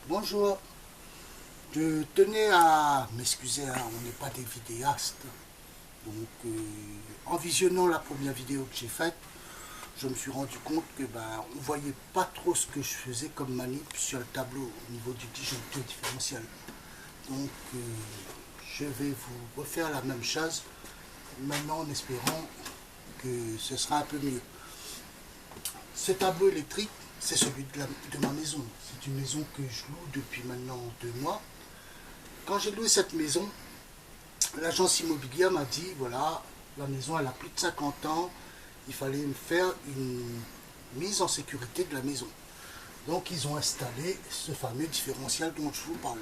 Bonjour, je tenais à m'excuser, hein, on n'est pas des vidéastes. Donc en visionnant la première vidéo que j'ai faite, je me suis rendu compte que on voyait pas trop ce que je faisais comme manip sur le tableau au niveau du disjoncteur différentiel. Donc je vais vous refaire la même chose, maintenant en espérant que ce sera un peu mieux. Ce tableau électrique, c'est celui de ma maison. C'est une maison que je loue depuis maintenant 2 mois. Quand j'ai loué cette maison, l'agence immobilière m'a dit, voilà, la maison elle a plus de 50 ans, il fallait me faire une mise en sécurité de la maison. Donc ils ont installé ce fameux différentiel dont je vous parle.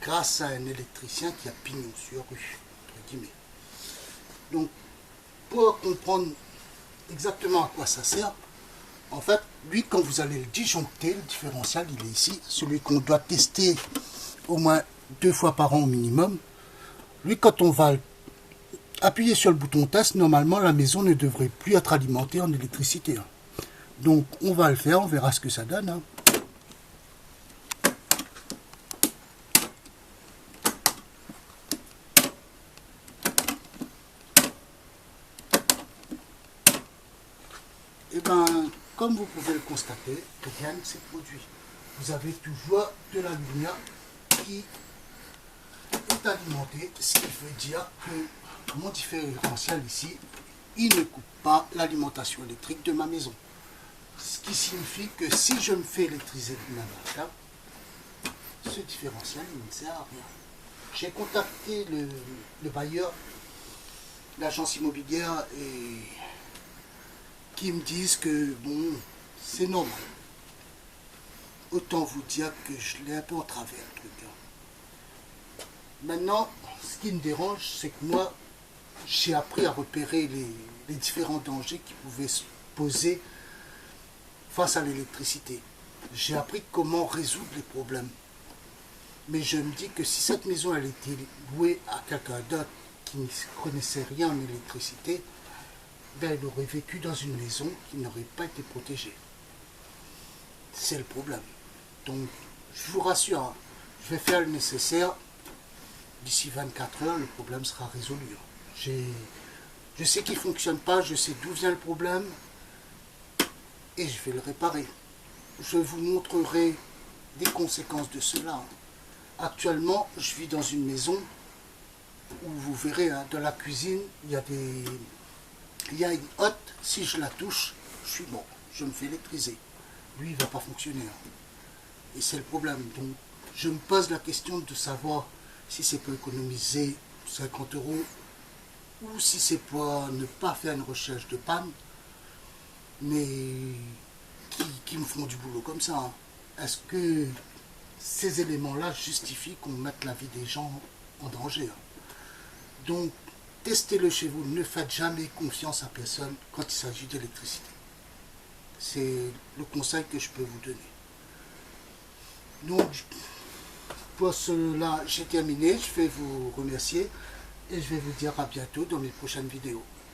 Grâce à un électricien qui a pignon sur rue, entre guillemets. Donc pour comprendre exactement à quoi ça sert, en fait, lui, quand vous allez le disjoncter, le différentiel, il est ici, celui qu'on doit tester au moins 2 fois par an au minimum. Lui, quand on va appuyer sur le bouton test, normalement, la maison ne devrait plus être alimentée en électricité. Donc, on va le faire, on verra ce que ça donne. Et comme vous pouvez le constater, rien ne s'est produit. Vous avez toujours de la lumière qui est alimentée, ce qui veut dire que mon différentiel ici, il ne coupe pas l'alimentation électrique de ma maison. Ce qui signifie que si je me fais électriser demain matin, ce différentiel il ne sert à rien. J'ai contacté le bailleur, l'agence immobilière, et qui me disent que bon, c'est normal. Autant vous dire que je l'ai un peu en travers le truc. Maintenant, ce qui me dérange, c'est que moi, j'ai appris à repérer les différents dangers qui pouvaient se poser face à l'électricité. J'ai appris comment résoudre les problèmes. Mais je me dis que si cette maison elle était louée à quelqu'un d'autre qui ne connaissait rien en électricité, elle aurait vécu dans une maison qui n'aurait pas été protégée. C'est le problème. Donc, je vous rassure, hein, je vais faire le nécessaire. D'ici 24 heures, le problème sera résolu. Je sais qu'il ne fonctionne pas, je sais d'où vient le problème, et je vais le réparer. Je vous montrerai des conséquences de cela. Actuellement, je vis dans une maison où vous verrez, hein, dans la cuisine, il y a une hotte, si je la touche, je suis bon, je me fais électriser. Lui, il ne va pas fonctionner. Et c'est le problème. Donc, je me pose la question de savoir si c'est pour économiser 50 € ou si c'est pour ne pas faire une recherche de panne, mais qui me font du boulot comme ça. Est-ce que ces éléments-là justifient qu'on mette la vie des gens en danger? Donc, testez-le chez vous, ne faites jamais confiance à personne quand il s'agit d'électricité. C'est le conseil que je peux vous donner. Donc, pour cela, j'ai terminé. Je vais vous remercier et je vais vous dire à bientôt dans mes prochaines vidéos.